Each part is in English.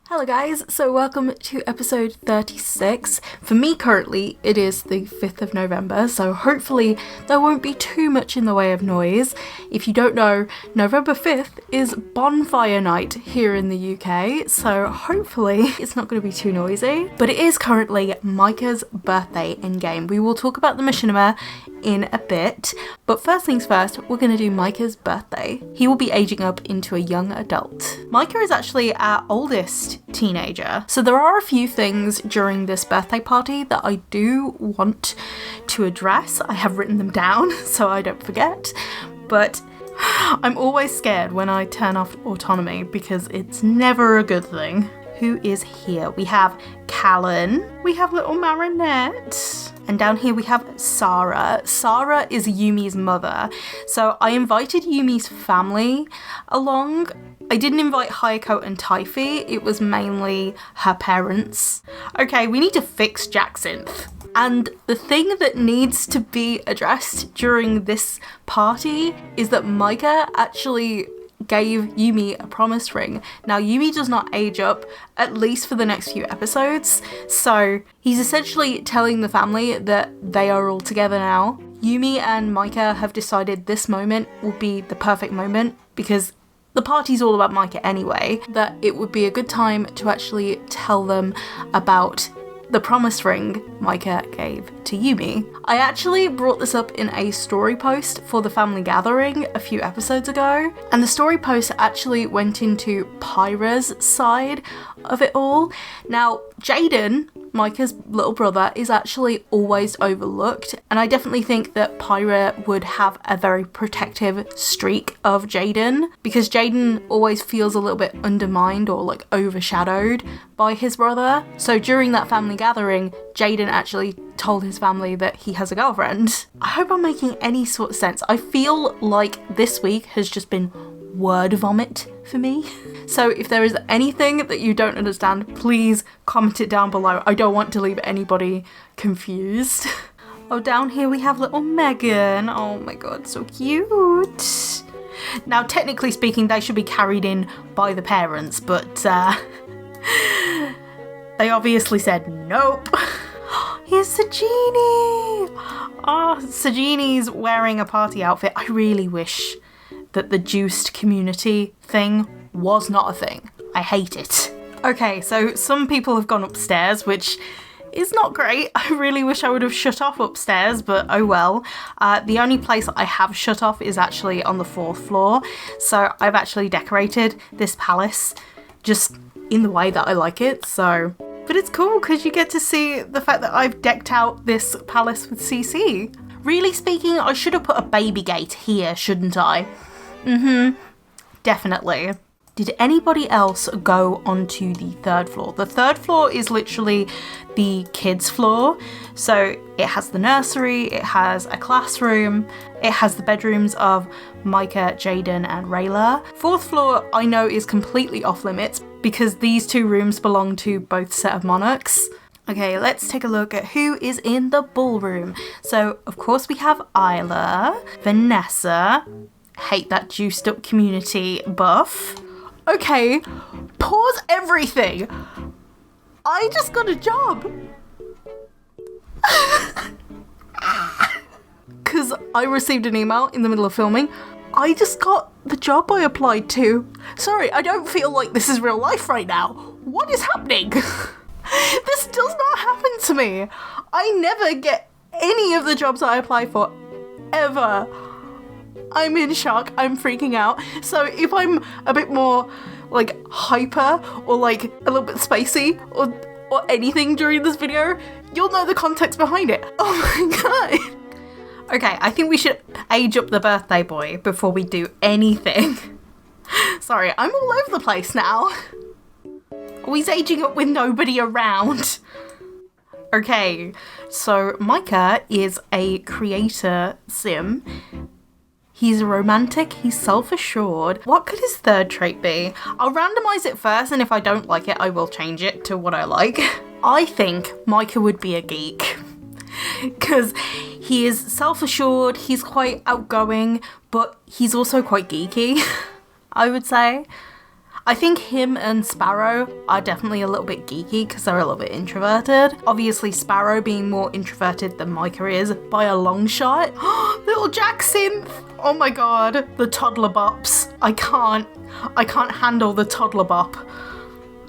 Hello guys, so welcome to episode 36. For me currently, it is the 5th of November, so hopefully there won't be too much in the way of noise. If you don't know, November 5th is bonfire night here in the UK, so hopefully it's not going to be too noisy. But it is currently Micah's birthday in-game. We will talk about the machinima in a bit, but first things first, we're going to do Micah's birthday. He will be aging up into a young adult. Micah is actually our oldest teenager, so there are a few things during this birthday party that I do want to address. I have written them down so I don't forget, but I'm always scared when I turn off autonomy because it's never a good thing. Who is here? We have Callan, we have little Marinette, and down here we have Sarah. Sarah is Yumi's mother. So I invited Yumi's family along. I didn't invite Hayako and Taifi, it was mainly her parents. Okay, we need to fix Jacksynth. And the thing that needs to be addressed during this party is that Micah actually gave Yumi a promise ring. Now, Yumi does not age up, at least for the next few episodes, so he's essentially telling the family that they are all together now. Yumi and Micah have decided this moment will be the perfect moment, because the party's all about Micah anyway, that it would be a good time to actually tell them about the promise ring Micah gave to Yumi. I actually brought this up in a story post for the family gathering a few episodes ago, and the story post actually went into Pyra's side of it all. Now, Jaden, Micah's little brother, is actually always overlooked, and I definitely think that Pyra would have a very protective streak of Jaden, because Jaden always feels a little bit undermined or like overshadowed by his brother. So during that family gathering, Jaden actually told his family that he has a girlfriend. I hope I'm making any sort of sense. I feel like this week has just been word vomit for me. So if there is anything that you don't understand, please comment it down below. I don't want to leave anybody confused. Oh, down here we have little Megan. Oh my god, so cute. Now, technically speaking, they should be carried in by the parents, but they obviously said nope. Here's Sagini! Oh, Sagini's wearing a party outfit. I really wish that the juiced community thing was not a thing. I hate it. Okay, so some people have gone upstairs, which is not great. I really wish I would have shut off upstairs, but oh well. The only place I have shut off is actually on the 4th floor. So I've actually decorated this palace just in the way that I like it, so... But it's cool because you get to see the fact that I've decked out this palace with CC. Really speaking, I should have put a baby gate here, shouldn't I? Definitely. Did anybody else go onto the 3rd floor? The 3rd floor is literally the kids' floor. So it has the nursery, it has a classroom, it has the bedrooms of Micah, Jaden, and Rayla. 4th floor I know is completely off limits because these 2 rooms belong to both set of monarchs. Okay, let's take a look at who is in the ballroom. So, of course, we have Isla, Vanessa, hate that juiced up community buff. Okay, pause everything. I just got a job. Because I received an email in the middle of filming. I just got the job I applied to. Sorry, I don't feel like this is real life right now. What is happening? This does not happen to me. I never get any of the jobs I apply for, ever. I'm in shock, I'm freaking out. So if I'm a bit more like hyper or like a little bit spacey or anything during this video, you'll know the context behind it. Oh my god. Okay, I think we should age up the birthday boy before we do anything. Sorry, I'm all over the place now. Always aging up with nobody around. Okay, so Micah is a creator sim. He's romantic, he's self-assured. What could his 3rd trait be? I'll randomise it first, and if I don't like it, I will change it to what I like. I think Micah would be a geek. Because he is self-assured, he's quite outgoing, but he's also quite geeky, I would say. I think him and Sparrow are definitely a little bit geeky because they're a little bit introverted. Obviously, Sparrow being more introverted than Micah is by a long shot. Little Jackson! Oh my god, the toddler bops. I can't handle the toddler bop.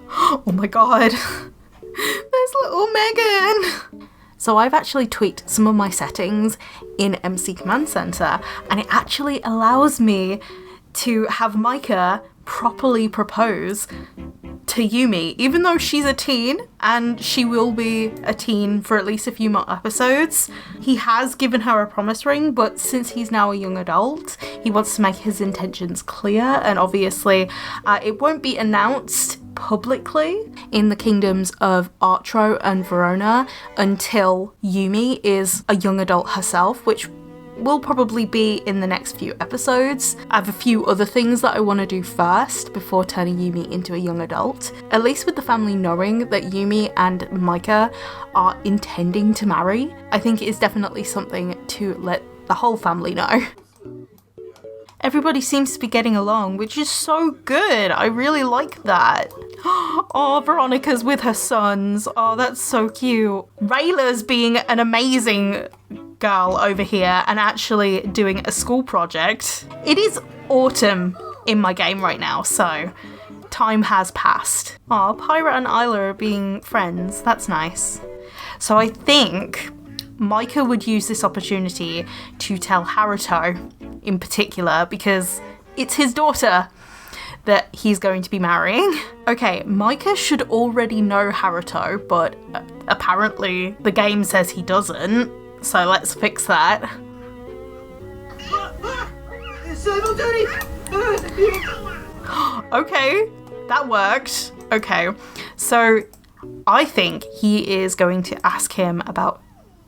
Oh my god. There's little Megan! So I've actually tweaked some of my settings in MC Command Center, and it actually allows me to have Micah properly propose to Yumi, even though she's a teen, and she will be a teen for at least a few more episodes. He has given her a promise ring, but since he's now a young adult, he wants to make his intentions clear, and obviously it won't be announced publicly in the kingdoms of Artro and Verona until Yumi is a young adult herself, which will probably be in the next few episodes. I have a few other things that I want to do first before turning Yumi into a young adult. At least with the family knowing that Yumi and Micah are intending to marry, I think it is definitely something to let the whole family know. Everybody seems to be getting along, which is so good. I really like that. Oh, Veronica's with her sons. Oh, that's so cute. Rayla's being an amazing girl over here and actually doing a school project. It is autumn in my game right now, so time has passed. Oh, Pyra and Isla are being friends. That's nice. So I think Micah would use this opportunity to tell Haruto in particular, because it's his daughter that he's going to be marrying. Okay, Micah should already know Haruto, but apparently the game says he doesn't, so let's fix that. Okay, that worked. Okay, so I think he is going to ask him about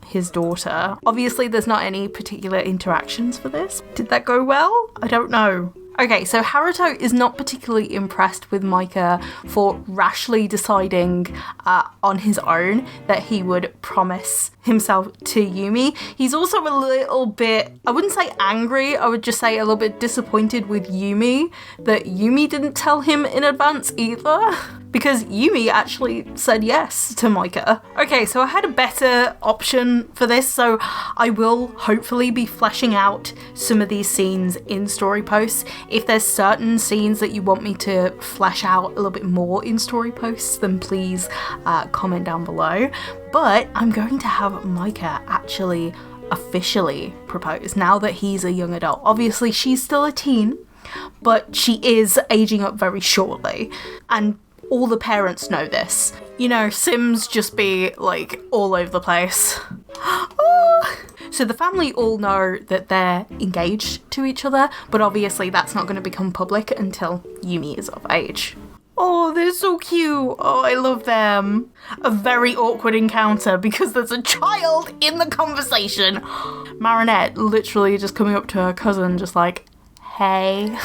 his daughter. Obviously, there's not any particular interactions for this. Did that go well? I don't know. Okay, so Haruto is not particularly impressed with Micah for rashly deciding on his own that he would promise himself to Yumi. He's also a little bit, I wouldn't say angry, I would just say a little bit disappointed with Yumi that Yumi didn't tell him in advance either, because Yumi actually said yes to Micah. Okay, so I had a better option for this, so I will hopefully be fleshing out some of these scenes in story posts. If there's certain scenes that you want me to flesh out a little bit more in story posts, then please comment down below. But I'm going to have Micah actually officially propose now that he's a young adult. Obviously, she's still a teen, but she is aging up very shortly. And all the parents know this. You know, Sims just be like all over the place. Oh. So the family all know that they're engaged to each other, but obviously that's not going to become public until Yumi is of age. Oh, they're so cute. Oh, I love them. A very awkward encounter because there's a child in the conversation. Marinette literally just coming up to her cousin just like, hey.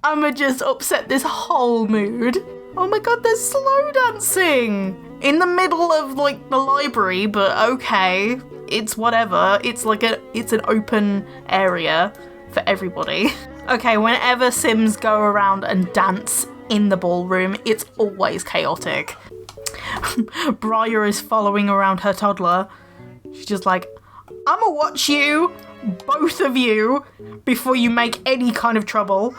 I'ma just upset this whole mood. Oh my god, they're slow dancing in the middle of like the library, but okay, it's whatever. It's like it's an open area for everybody. Okay, whenever Sims go around and dance in the ballroom, it's always chaotic. Briar is following around her toddler. She's just like, I'ma watch you, both of you, before you make any kind of trouble.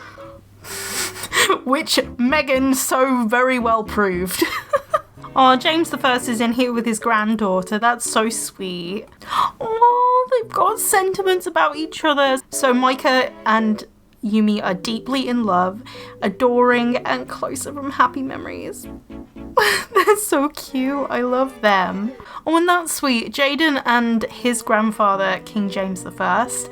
Which Megan so very well proved. Oh, James the First is in here with his granddaughter. That's so sweet. Oh, they've got sentiments about each other. So Micah and Yumi are deeply in love, adoring, and closer from happy memories. They're so cute. I love them. Oh, and that's sweet. Jaden and his grandfather, King James the First,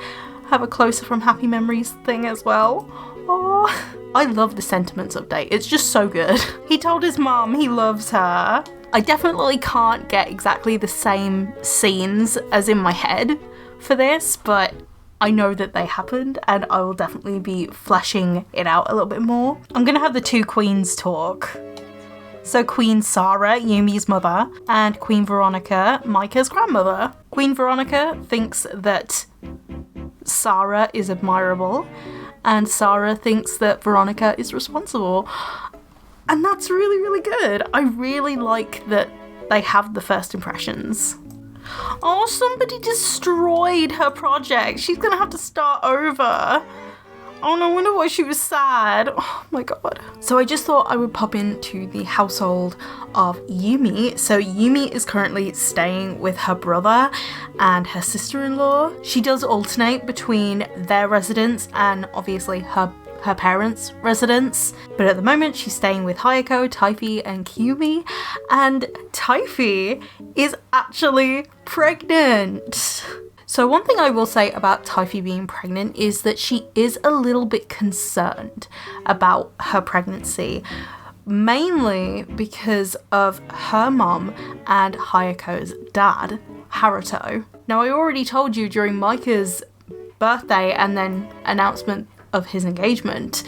have a closer from happy memories thing as well. Oh, I love the sentiments update. It's just so good. He told his mom he loves her. I definitely can't get exactly the same scenes as in my head for this, but I know that they happened and I will definitely be fleshing it out a little bit more. I'm gonna have the two queens talk. So Queen Sarah, Yumi's mother, and Queen Veronica, Micah's grandmother. Queen Veronica thinks that Sarah is admirable, and Sarah thinks that Veronica is responsible. And that's really, really good. I really like that they have the first impressions. Oh, somebody destroyed her project. She's gonna have to start over. Oh, no wonder why she was sad. Oh my god. So I just thought I would pop into the household of Yumi. So Yumi is currently staying with her brother and her sister-in-law. She does alternate between their residence and obviously her parents' residence. But at the moment she's staying with Hayako, Taifi, and Kyumi. And Taifi is actually pregnant. So one thing I will say about Taifi being pregnant is that she is a little bit concerned about her pregnancy, mainly because of her mom and Hayako's dad, Haruto. Now, I already told you during Micah's birthday and then announcement of his engagement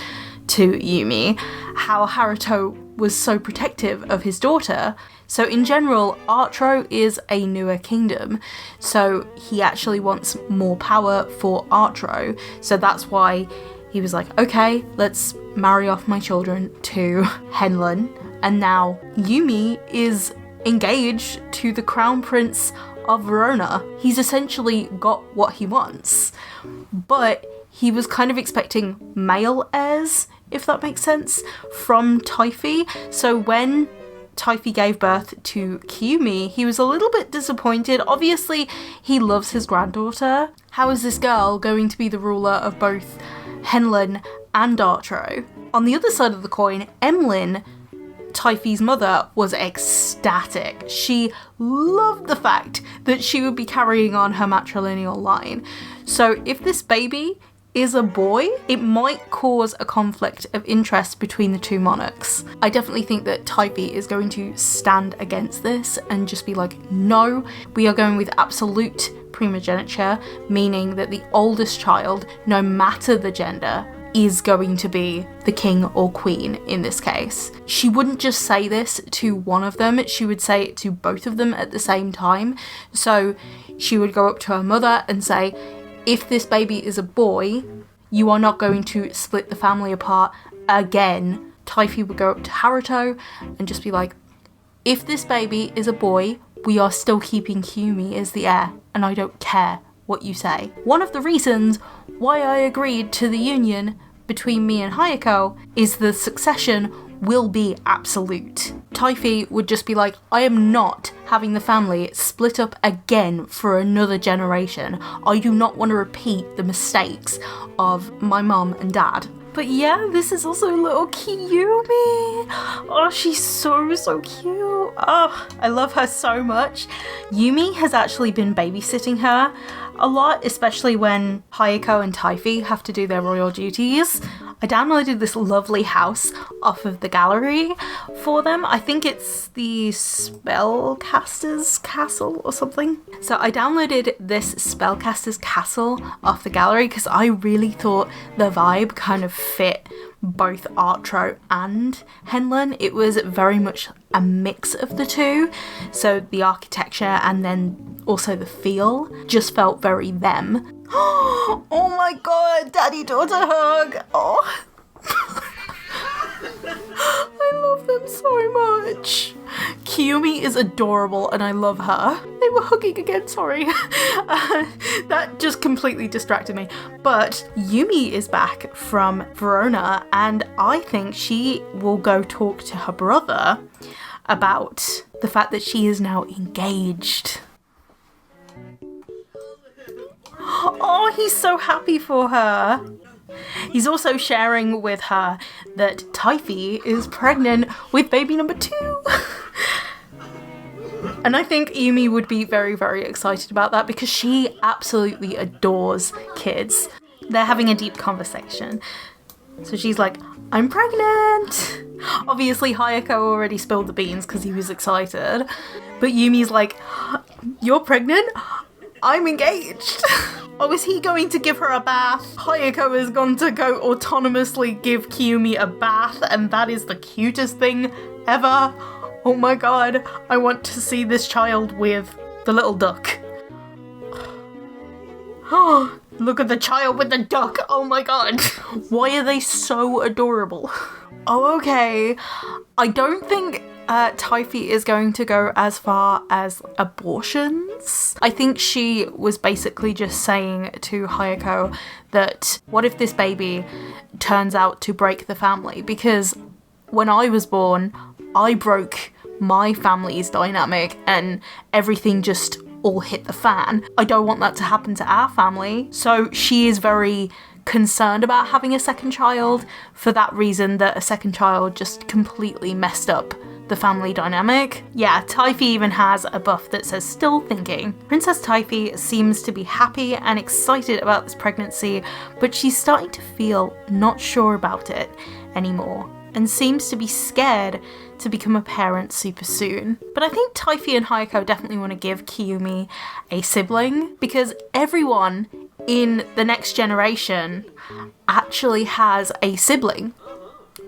to Yumi, how Haruto was so protective of his daughter. So in general, Artro is a newer kingdom, so he actually wants more power for Artro. So that's why he was like, okay, let's marry off my children to Henlon. And now Yumi is engaged to the Crown Prince of Verona. He's essentially got what he wants, but he was kind of expecting male heirs, if that makes sense, from Taifi. So when Taifi gave birth to Kiyumi, he was a little bit disappointed. Obviously, he loves his granddaughter. How is this girl going to be the ruler of both Henlon and Artro? On the other side of the coin, Emlyn, Taifi's mother, was ecstatic. She loved the fact that she would be carrying on her matrilineal line. So if this baby is a boy, it might cause a conflict of interest between the two monarchs. I definitely think that Taifi is going to stand against this and just be like, no, we are going with absolute primogeniture, meaning that the oldest child, no matter the gender, is going to be the king or queen in this case. She wouldn't just say this to one of them, she would say it to both of them at the same time. So she would go up to her mother and say, if this baby is a boy, you are not going to split the family apart again. Taifi would go up to Haruto and just be like, if this baby is a boy, we are still keeping Kiyumi as the heir, and I don't care what you say. One of the reasons why I agreed to the union between me and Hayako is the succession will be absolute. Taifi would just be like, I am not having the family split up again for another generation. I do not want to repeat the mistakes of my mum and dad. But yeah, this is also little Kiyumi. Oh, she's so cute. Oh, I love her so much. Yumi has actually been babysitting her a lot, especially when Hayako and Taifi have to do their royal duties. I downloaded this lovely house off of the gallery for them. I think it's the Spellcaster's Castle or something. So I downloaded this Spellcaster's Castle off the gallery because I really thought the vibe kind of fit both Artro and Henlon. It was very much a mix of the two. So the architecture and then also the feel just felt very them. Oh my god, daddy-daughter hug! Oh. I love them so much. Kiyumi is adorable and I love her. They were hugging again, sorry. That just completely distracted me. But Yumi is back from Verona and I think she will go talk to her brother about the fact that she is now engaged. Oh, he's so happy for her. He's also sharing with her that Taifi is pregnant with baby number 2. And I think Yumi would be very excited about that because she absolutely adores kids. They're having a deep conversation. So she's like, I'm pregnant. Obviously Hayako already spilled the beans because he was excited. But Yumi's like, you're pregnant? I'm engaged. Oh, is he going to give her a bath? Hayako is going to go autonomously give Kiyumi a bath, and that is the cutest thing ever. Oh my god, I want to see this child with the little duck. Oh, look at the child with the duck. Oh my god. Why are they so adorable? Oh, okay. I don't think Taifi is going to go as far as abortions. I think she was basically just saying to Hayako that what if this baby turns out to break the family? Because when I was born, I broke my family's dynamic and everything just all hit the fan. I don't want that to happen to our family. So she is very concerned about having a second child for that reason, that a second child just completely messed up the family dynamic. Yeah, Taifi even has a buff that says still thinking. Princess Taifi seems to be happy and excited about this pregnancy, but she's starting to feel not sure about it anymore and seems to be scared to become a parent super soon. But I think Taifi and Hayako definitely want to give Kiyumi a sibling because everyone in the next generation actually has a sibling.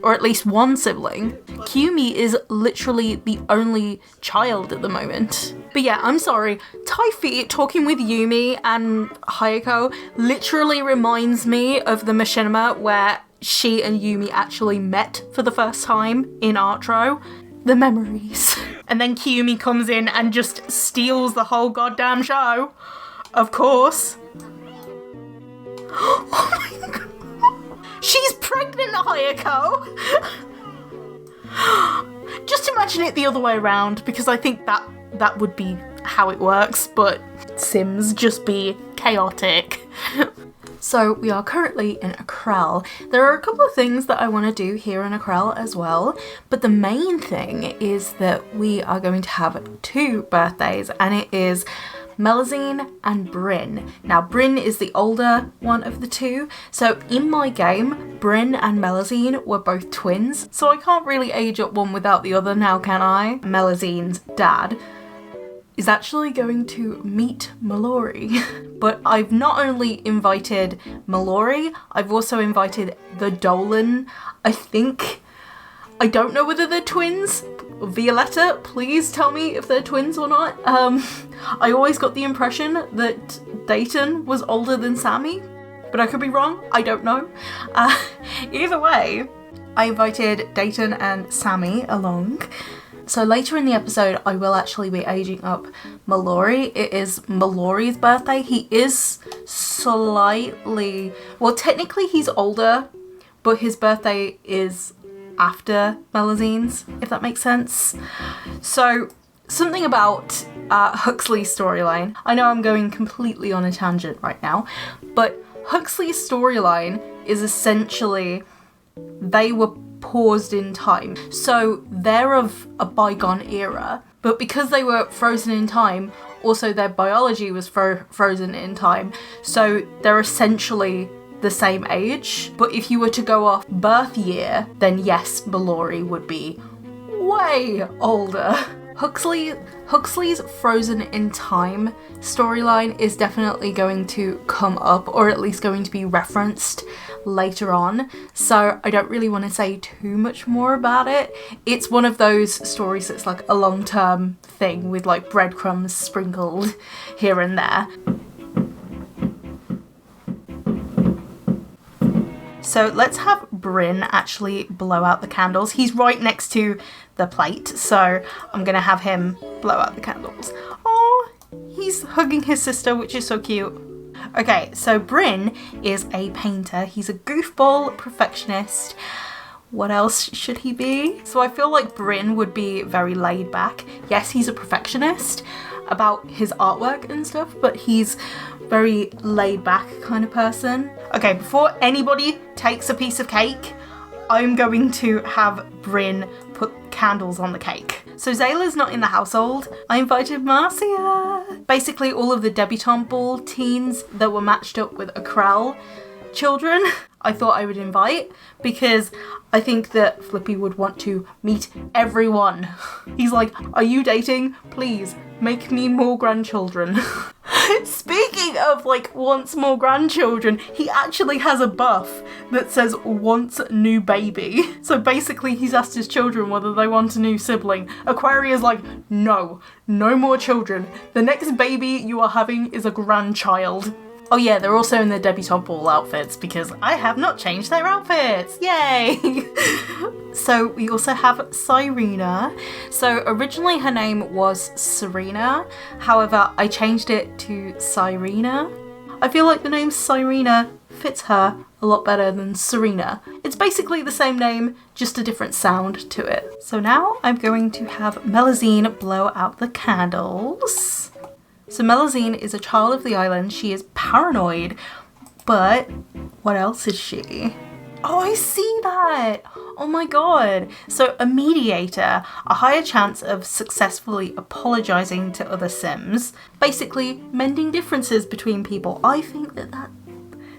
or at least one sibling. Kiyomi is literally the only child at the moment. But yeah, I'm sorry, Taifi talking with Yumi and Hayako literally reminds me of the machinima where she and Yumi actually met for the first time in Artro. The memories. And then Kiyomi comes in and just steals the whole goddamn show. Of course. Oh my god. She's pregnant, Hayako! Just imagine it the other way around, because I think that would be how it works, but Sims just be chaotic. So we are currently in Akral. There are a couple of things that I want to do here in Akral as well, but the main thing is that we are going to have 2 birthdays, and it is Melazine and Bryn. Now Bryn is the older one of the 2, so in my game Bryn and Melazine were both twins, so I can't really age up one without the other now, can I? Melazine's dad is actually going to meet Mallory. But I've not only invited Mallory, I've also invited the Dolan. I don't know whether they're twins. Violetta, please tell me if they're twins or not. I always got the impression that Dayton was older than Sammy, but I could be wrong, I don't know. Either way, I invited Dayton and Sammy along. So later in the episode, I will actually be aging up Mallory. It is Mallory's birthday. He is slightly... Well, technically he's older, but his birthday is after Melazine's, if that makes sense. So, something about Huxley's storyline. I know I'm going completely on a tangent right now, but Huxley's storyline is essentially they were paused in time. So they're of a bygone era, but because they were frozen in time, also their biology was frozen in time. So they're essentially the same age. But if you were to go off birth year, then yes, Mallory would be way older. Huxley's frozen in time storyline is definitely going to come up, or at least going to be referenced later on, so I don't really want to say too much more about it. It's one of those stories that's like a long-term thing with like breadcrumbs sprinkled here and there. So let's have Bryn actually blow out the candles. He's right next to the plate, so I'm gonna have him blow out the candles. Oh, he's hugging his sister, which is so cute. Okay, so Bryn is a painter. He's a goofball perfectionist. What else should he be? So I feel like Bryn would be very laid back. Yes, he's a perfectionist about his artwork and stuff, but he's very laid back kind of person. Okay, before anybody takes a piece of cake, I'm going to have Bryn put candles on the cake. So Zayla's not in the household. I invited Marcia. Basically all of the debutante ball teens that were matched up with Akral children, I thought I would invite, because I think that Flippy would want to meet everyone. He's like, are you dating? Please, make me more grandchildren. Speaking of like wants more grandchildren, he actually has a buff that says wants new baby. So basically he's asked his children whether they want a new sibling. Aquaria's like, no more children. The next baby you are having is a grandchild. Oh yeah, they're also in their debutante ball outfits because I have not changed their outfits. Yay! So we also have Cyrena. So originally her name was Serena. However, I changed it to Cyrena. I feel like the name Cyrena fits her a lot better than Serena. It's basically the same name, just a different sound to it. So now I'm going to have Melazine blow out the candles. So Melazine is a child of the island. She is paranoid, but what else is she? Oh, I see that! Oh my god. So a mediator, a higher chance of successfully apologising to other Sims. Basically, mending differences between people. I think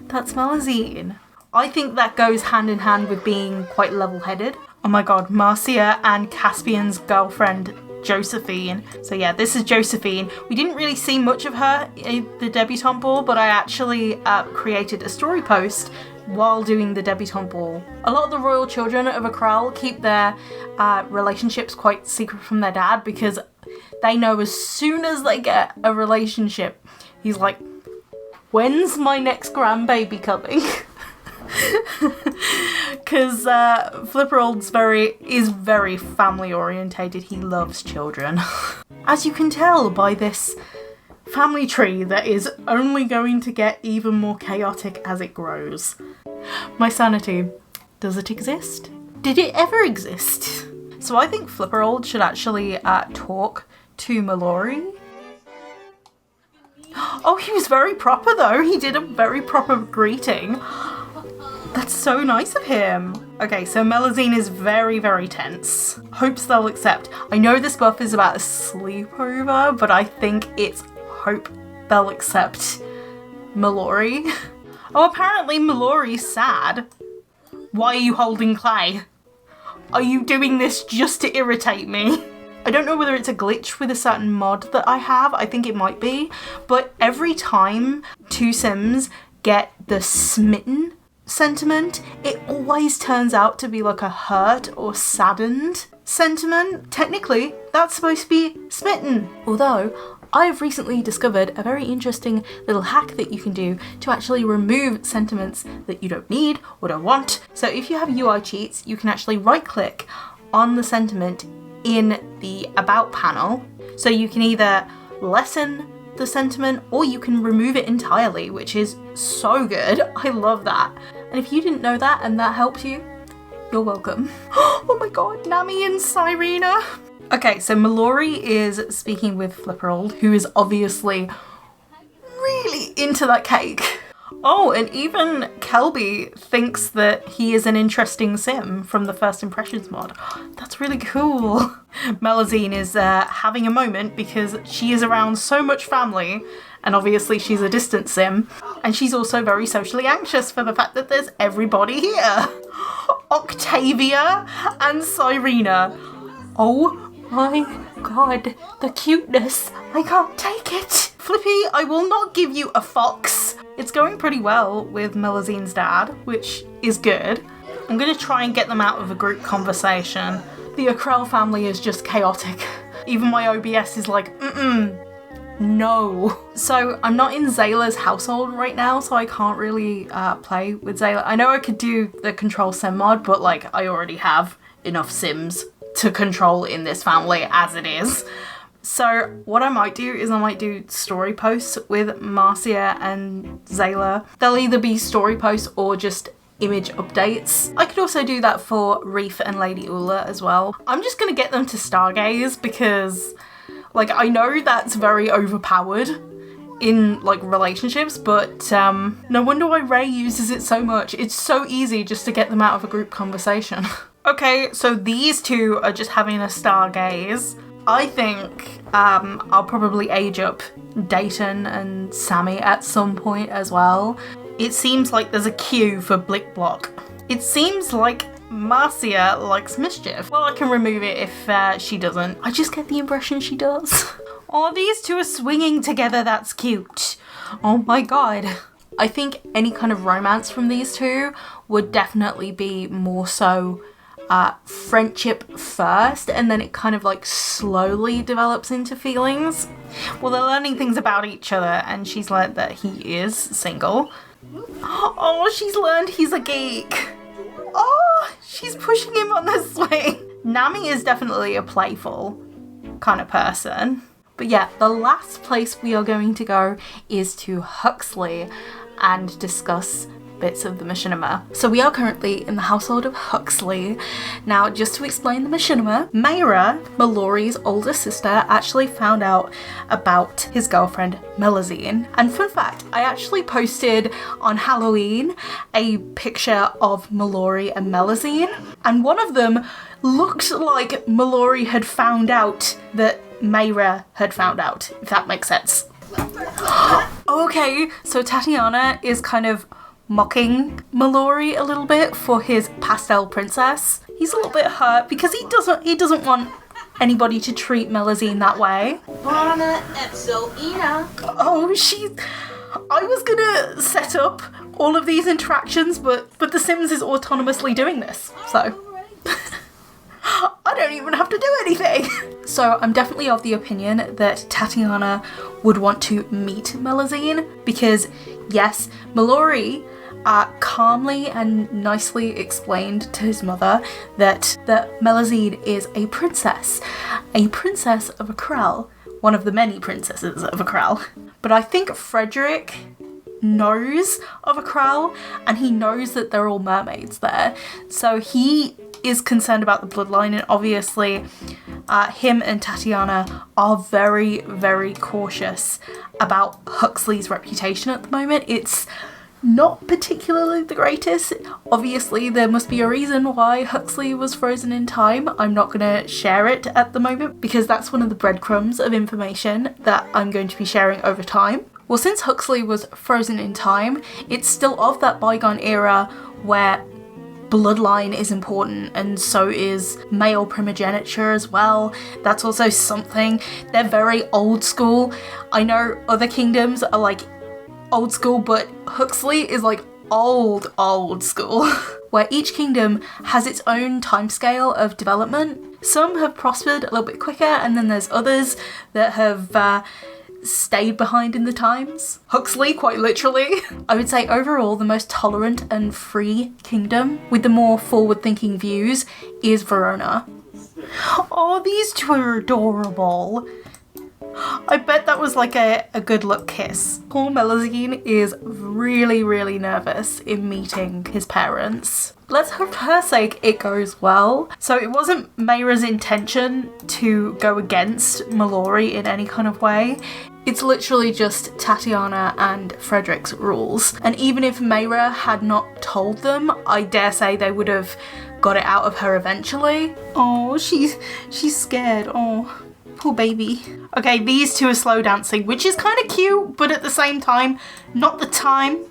that's Melazine. I think that goes hand in hand with being quite level-headed. Oh my god, Marcia and Caspian's girlfriend, Josephine. So yeah, this is Josephine. We didn't really see much of her in the debutante ball, but I actually created a story post while doing the debutante ball. A lot of the royal children of Akral keep their relationships quite secret from their dad because they know as soon as they get a relationship, he's like, when's my next grandbaby coming? Because Flipperold is very family orientated. He loves children. As you can tell by this family tree that is only going to get even more chaotic as it grows. My sanity, does it exist? Did it ever exist? So I think Flipperold should actually talk to Mallory. Oh, he was very proper though. He did a very proper greeting. That's so nice of him. Okay, so Melusine is very, very tense. Hopes they'll accept. I know this buff is about a sleepover, but I think it's hope they'll accept Mallory. Oh, apparently Mallory's sad. Why are you holding clay? Are you doing this just to irritate me? I don't know whether it's a glitch with a certain mod that I have. I think it might be. But every time two Sims get the smitten sentiment, it always turns out to be like a hurt or saddened sentiment. Technically, that's supposed to be smitten. Although, I have recently discovered a very interesting little hack that you can do to actually remove sentiments that you don't need or don't want. So if you have UI cheats, you can actually right click on the sentiment in the About panel. So you can either lessen the sentiment or you can remove it entirely, which is so good. I love that. And if you didn't know that and that helped you, you're welcome. Oh my god, Nami and Cyrena. Okay, so Mallory is speaking with Flipperold, who is obviously really into that cake. Oh, and even Kelby thinks that he is an interesting sim from the First Impressions mod. That's really cool. Melusine is having a moment because she is around so much family, and obviously she's a distant sim, and she's also very socially anxious for the fact that there's everybody here. Octavia and Cyrena. Oh my god, the cuteness. I can't take it. Flippy, I will not give you a fox. It's going pretty well with Melusine's dad, which is good. I'm going to try and get them out of a group conversation. The Akral family is just chaotic. Even my OBS is like, no. So I'm not in Zayla's household right now, so I can't really play with Zayla. I know I could do the control sim mod, but like I already have enough sims to control in this family as it is. So what I might do is I might do story posts with Marcia and Zayla. They'll either be story posts or just image updates. I could also do that for Reef and Lady Ula as well. I'm just gonna get them to stargaze because like I know that's very overpowered in like relationships, but no wonder why Ray uses it so much. It's so easy just to get them out of a group conversation. Okay, so these two are just having a stargaze. I think I'll probably age up Dayton and Sammy at some point as well. It seems like there's a queue for Blick Block. It seems like Marcia likes mischief. Well, I can remove it if she doesn't. I just get the impression she does. Oh, these two are swinging together. That's cute. Oh my god. I think any kind of romance from these two would definitely be more so friendship first, and then it kind of like slowly develops into feelings. Well, they're learning things about each other, and she's learned that he is single. Oh, she's learned he's a geek. Oh, she's pushing him on the swing. Nami is definitely a playful kind of person. But yeah, the last place we are going to go is to Huxley and discuss bits of the machinima. So we are currently in the household of Huxley. Now, just to explain the machinima, Mayra, Mallory's older sister, actually found out about his girlfriend Melusine. And fun fact, I actually posted on Halloween a picture of Mallory and Melusine, and one of them looked like Mallory had found out that Mayra had found out, if that makes sense. Okay, so Tatiana is kind of mocking Mallory a little bit for his pastel princess. He's a little bit hurt because he doesn't want anybody to treat Melusine that way. Verona, it's so Ina. Oh, I was gonna set up all of these interactions, but The Sims is autonomously doing this, so I don't even have to do anything. So I'm definitely of the opinion that Tatiana would want to meet Melusine because, yes, Mallory calmly and nicely explained to his mother that Melusine is a princess of Akral, one of the many princesses of Akral. But I think Frederick knows of Akral, and he knows that they're all mermaids there. So he is concerned about the bloodline, and obviously him and Tatiana are very, very cautious about Huxley's reputation at the moment. It's not particularly the greatest. Obviously, there must be a reason why Huxley was frozen in time. I'm not going to share it at the moment because that's one of the breadcrumbs of information that I'm going to be sharing over time. Well, since Huxley was frozen in time, it's still of that bygone era where bloodline is important, and so is male primogeniture as well. That's also something. They're very old school. I know other kingdoms are like old school, but Huxley is like old school, where each kingdom has its own timescale of development. Some have prospered a little bit quicker, and then there's others that have stayed behind in the times. Huxley, quite literally. I would say overall the most tolerant and free kingdom with the more forward-thinking views is Verona. Oh, these two are adorable. I bet that was like a good luck kiss. Poor Melusine is really, really nervous in meeting his parents. Let's hope for her sake it goes well. So it wasn't Mayra's intention to go against Mallory in any kind of way. It's literally just Tatiana and Frederick's rules. And even if Mayra had not told them, I dare say they would have got it out of her eventually. Oh, she's scared. Oh, poor baby. Okay, these two are slow dancing, which is kind of cute, but at the same time, not the time.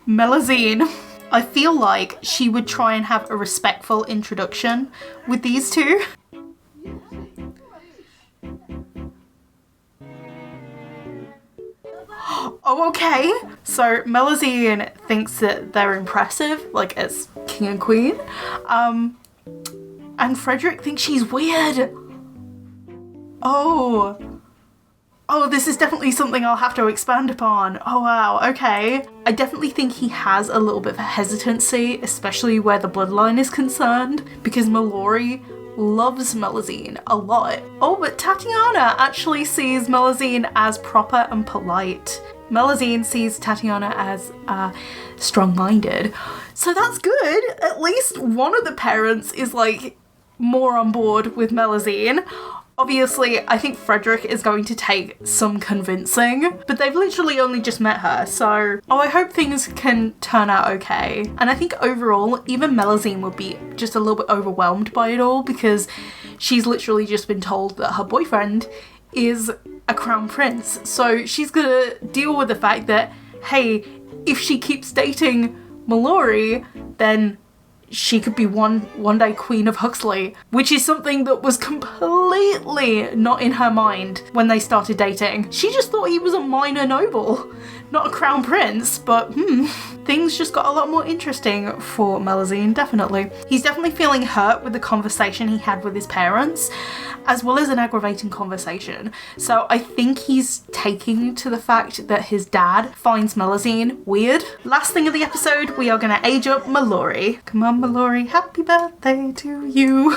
Melusine. I feel like she would try and have a respectful introduction with these two. Oh, okay. So Melusine thinks that they're impressive, like as king and queen. And Frederick thinks she's weird. Oh, this is definitely something I'll have to expand upon. Oh, wow, okay. I definitely think he has a little bit of a hesitancy, especially where the bloodline is concerned, because Mallory loves Melusine a lot. Oh, but Tatiana actually sees Melusine as proper and polite. Melusine sees Tatiana as strong-minded. So that's good. At least one of the parents is like more on board with Melusine. Obviously, I think Frederick is going to take some convincing, but they've literally only just met her, so I hope things can turn out okay. And I think overall, even Melusine would be just a little bit overwhelmed by it all because she's literally just been told that her boyfriend is a crown prince. So she's gonna deal with the fact that, hey, if she keeps dating Mallory, then she could be one day queen of Huxley, which is something that was completely not in her mind when they started dating. She just thought he was a minor noble, not a crown prince, but things just got a lot more interesting for Melusine, definitely. He's definitely feeling hurt with the conversation he had with his parents, as well as an aggravating conversation. So I think he's taking to the fact that his dad finds Melusine weird. Last thing of the episode, we are gonna age up Mallory. Come on, Mallory, happy birthday to you.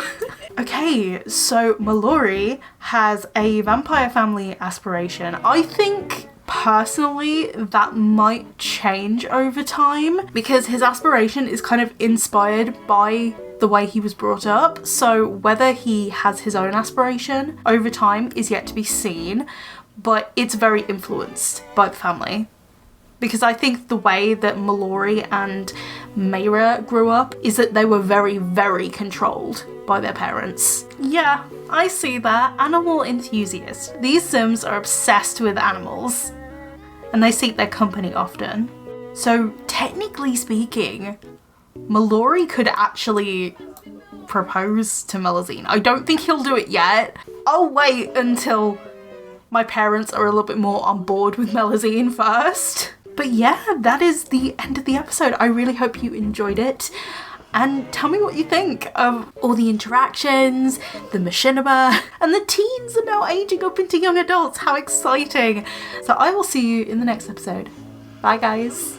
Okay, so Mallory has a vampire family aspiration. I think personally that might change over time because his aspiration is kind of inspired by the way he was brought up. So whether he has his own aspiration over time is yet to be seen, but it's very influenced by the family. Because I think the way that Mallory and Mayra grew up is that they were very, very controlled by their parents. Yeah, I see that. Animal enthusiast. These Sims are obsessed with animals and they seek their company often. So technically speaking, Mallory could actually propose to Melusine. I don't think he'll do it yet. I'll wait until my parents are a little bit more on board with Melusine first. But yeah, that is the end of the episode. I really hope you enjoyed it. And tell me what you think of all the interactions, the machinima, and the teens are now aging up into young adults. How exciting. So I will see you in the next episode. Bye guys.